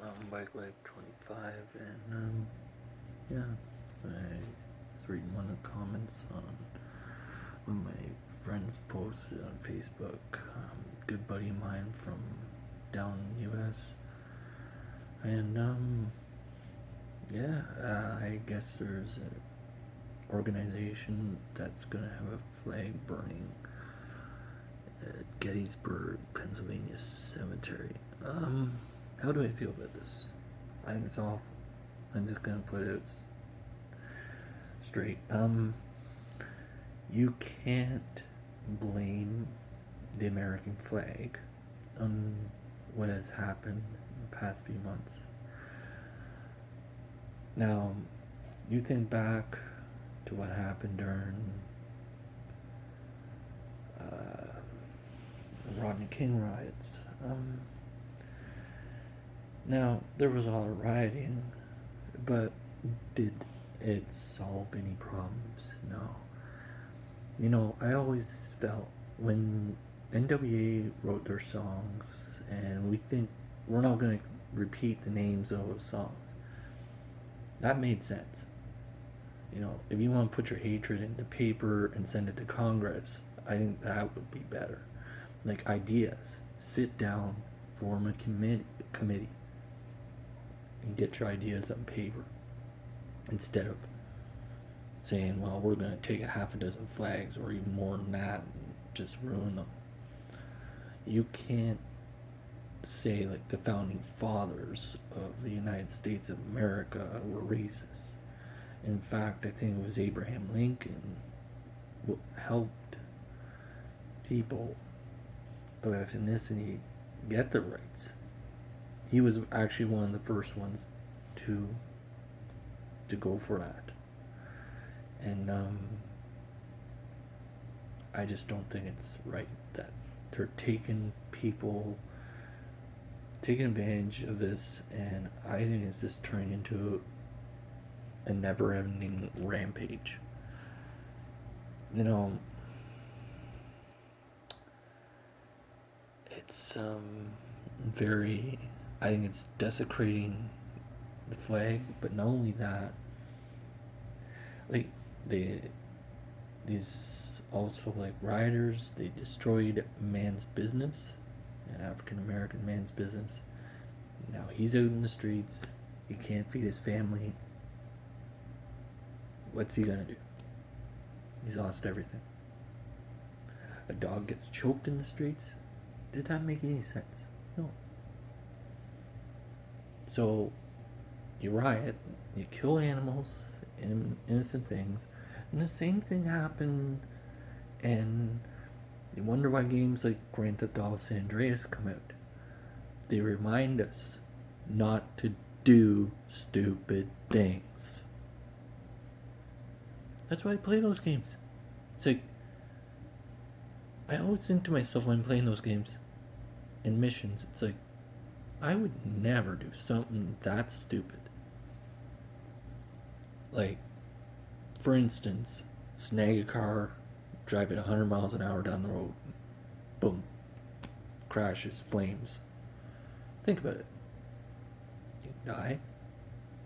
Mountain Bike Life 25, and yeah, I was reading one of the comments on one of my friends posted on Facebook. Good buddy of mine from down in the U.S. And yeah, I guess there's an organization that's gonna have a flag burning at Gettysburg, Pennsylvania cemetery. How do I feel about this? I think it's awful. I'm just gonna put it straight. You can't blame the American flag on what has happened in the past few months. Now, you think back to what happened during Rodney King riots. Now, there was a lot of rioting, but did it solve any problems? No. You know, I always felt when NWA wrote their songs, and we think we're not going to repeat the names of those songs, that made sense. You know, if you want to put your hatred into paper and send it to Congress, I think that would be better. Like ideas, sit down, form a committee, and get your ideas on paper instead of saying, well, we're going to take a half a dozen flags or even more than that and just ruin them. You can't say like the founding fathers of the United States of America were racist. In fact, I think it was Abraham Lincoln who helped people of ethnicity get their rights. He was actually one of the first ones to go for that. And I just don't think it's right that they're taking advantage of this, and I think it's just turning into a never-ending rampage. You know, it's very. I think it's desecrating the flag, but not only that, like these also like rioters, they destroyed a man's business, an African American man's business. Now he's out in the streets. He can't feed his family. What's he gonna do? He's lost everything. A dog gets choked in the streets. Did that make any sense? No. So you riot, you kill animals and innocent things, and the same thing happened. And you wonder why games like Grand Theft Auto San Andreas come out. They remind us not to do stupid things. That's why I play those games. It's like, I always think to myself when I'm playing those games and missions, it's like, I would never do something that stupid. Like, for instance, snag a car, drive it 100 miles an hour down the road, boom, crashes, flames. Think about it. You die.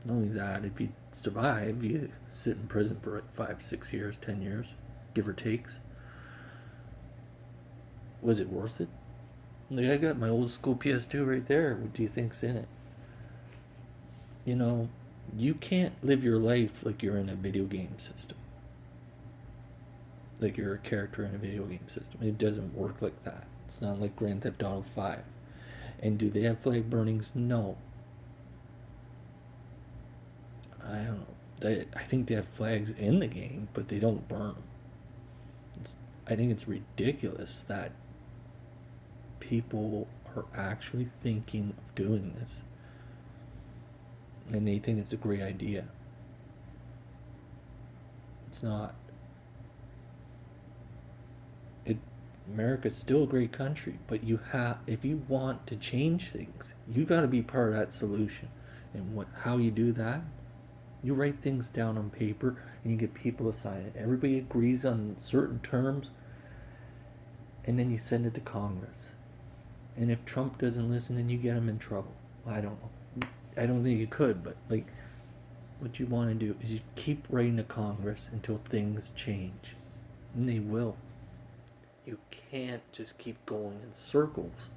Not only that, if you survive, you sit in prison for like 5, 6 years, 10 years, give or takes. Was it worth it? Like, I got my old school PS2 right there. What do you think's in it? You know, you can't live your life like you're in a video game system. Like you're a character in a video game system. It doesn't work like that. It's not like Grand Theft Auto 5. And do they have flag burnings? No. I don't know. I think they have flags in the game, but they don't burn them. I think it's ridiculous that people are actually thinking of doing this. And they think it's a great idea. It's not. America's still a great country, but if you want to change things, you got to be part of that solution. And how you do that? You write things down on paper and you get people to sign it. Everybody agrees on certain terms, and then you send it to Congress. And if Trump doesn't listen, then you get him in trouble. I don't know. I don't think you could, but like, what you want to do is you keep writing to Congress until things change, and they will. You can't just keep going in circles,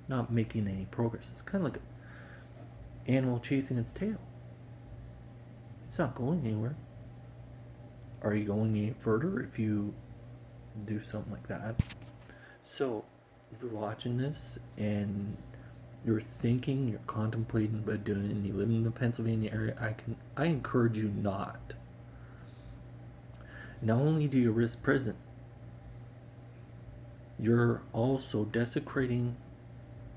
not making any progress. It's kind of like an animal chasing its tail. It's not going anywhere. Are you going any further if you do something like that? So, if you're watching this and you're thinking, you're contemplating about doing it, and you live in the Pennsylvania area, I encourage you not. Not only do you risk prison, you're also desecrating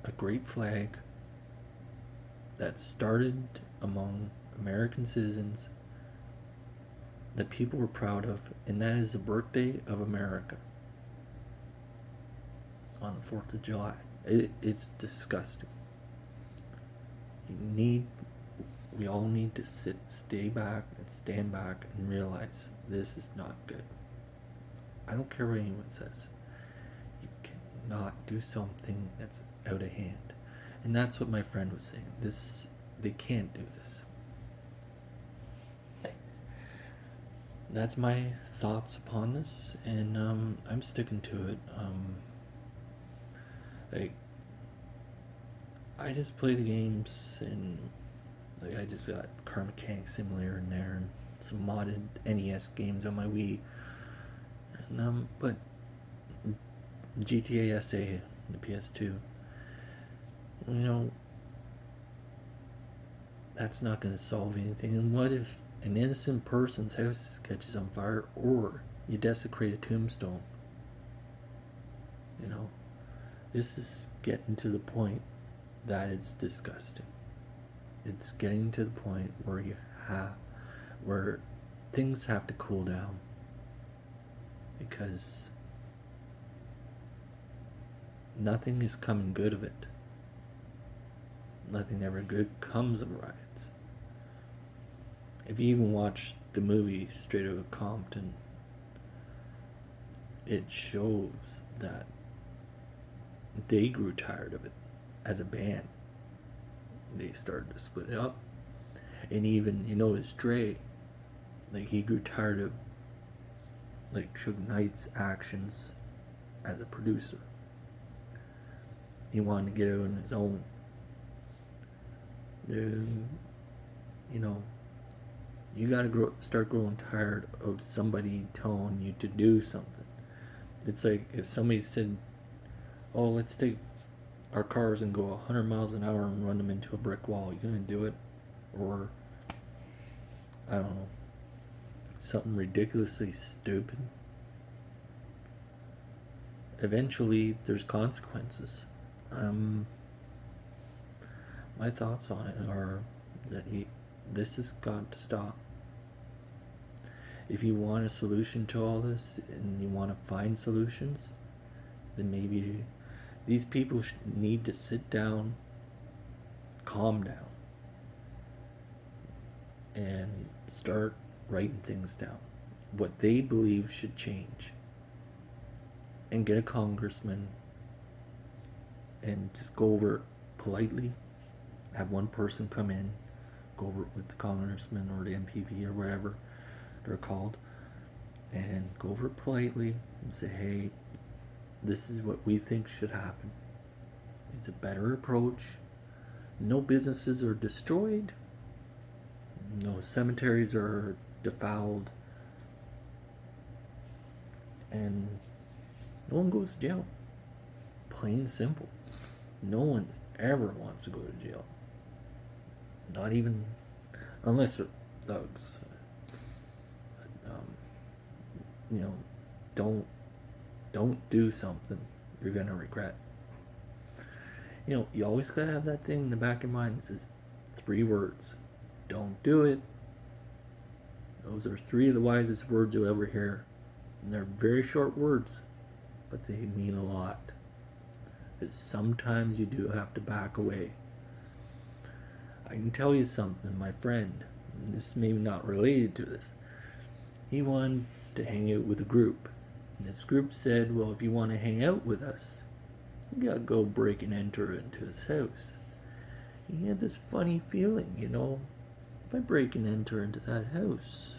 a great flag that started among American citizens that people were proud of, and that is the birthday of America on the 4th of July. It's disgusting. We all need to stay back and stand back and realize this is not good. I don't care what anyone says. You cannot do something that's out of hand. And that's what my friend was saying. They can't do this. That's my thoughts upon this, and I'm sticking to it. Like, I just play the games, and like I just got Car Mechanic Simulator in there, and some modded NES games on my Wii, and but GTA SA, the PS2, that's not going to solve anything. And what if an innocent person's house catches on fire, or you desecrate a tombstone? This is getting to the point that it's disgusting. It's getting to the point where things have to cool down, because nothing is coming good of it. Nothing ever good comes of riots. If you even watch the movie Straight Outta Compton, it shows that they grew tired of it as a band. They started to split it up. And even, it's Dre. Like, he grew tired of, like, Suge Knight's actions as a producer. He wanted to get out on his own. You gotta start growing tired of somebody telling you to do something. It's like if somebody said, oh, let's take our cars and go 100 miles an hour and run them into a brick wall. You gonna do it? Or, I don't know, something ridiculously stupid. Eventually, there's consequences. My thoughts on it are that this has got to stop. If you want a solution to all this, and you want to find solutions, then maybe these people need to sit down, calm down, and start writing things down. What they believe should change. And get a congressman and just go over it politely. Have one person come in, go over it with the congressman or the MPP or whatever they're called, and go over it politely and say, hey, this is what we think should happen. It's a better approach. No businesses are destroyed. No cemeteries are defiled. And no one goes to jail. Plain and simple. No one ever wants to go to jail. Not even, unless they're thugs. Don't do something you're gonna regret. You always gotta have that thing in the back of your mind that says 3 words. Don't do it. Those are 3 of the wisest words you'll ever hear. And they're very short words, but they mean a lot. Because sometimes you do have to back away. I can tell you something, my friend, this may not related to this. He wanted to hang out with a group. And this group said, well, if you want to hang out with us, you gotta go break and enter into his house. he had this funny feeling, if I break and enter into that house,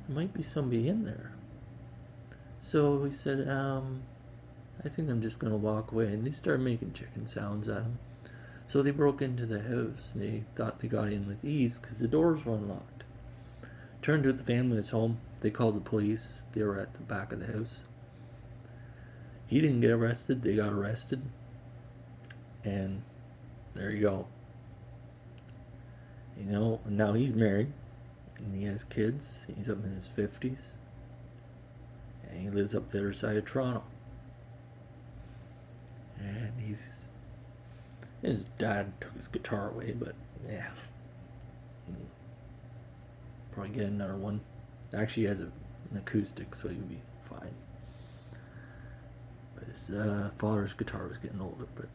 there might be somebody in there. So he said, I think I'm just gonna walk away. And they started making chicken sounds at him. So they broke into the house and they thought they got in with ease because the doors were unlocked. Turned out the family was home. They called the police. They were at the back of the house. He didn't get arrested. They got arrested. And there you go. Now he's married and he has kids. He's up in his 50s. And he lives up the other side of Toronto. And his dad took his guitar away, but yeah. He'll probably get another one. Actually, he has an acoustic, so he'll be fine. But his father's guitar was getting older. But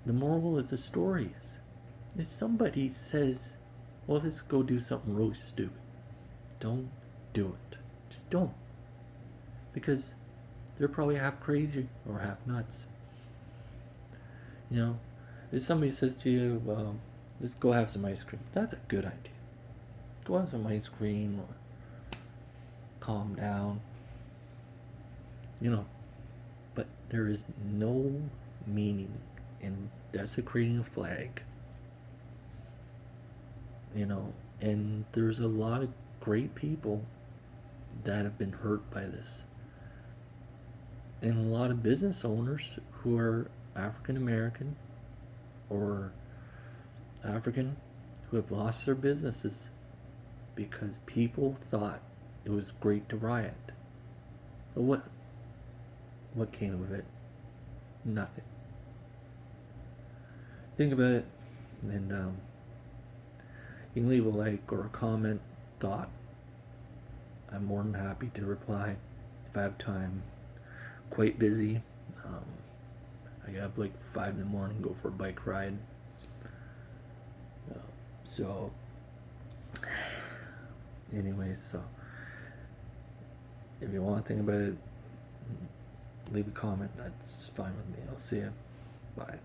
the moral of the story is, if somebody says, well, let's go do something really stupid, don't do it. Just don't. Because they're probably half crazy or half nuts. If somebody says to you, let's go have some ice cream, that's a good idea. Go have some ice cream or calm down. But there is no meaning in desecrating a flag. And there's a lot of great people that have been hurt by this. And a lot of business owners who are African American or African who have lost their businesses because people thought it was great to riot. What came of it? Nothing. Think about it, and you can leave a like or a comment, thought. I'm more than happy to reply if I have time. Quite busy. I get up like 5 in the morning, go for a bike ride. So, anyways, if you want to think about it, leave a comment. That's fine with me. I'll see you. Bye.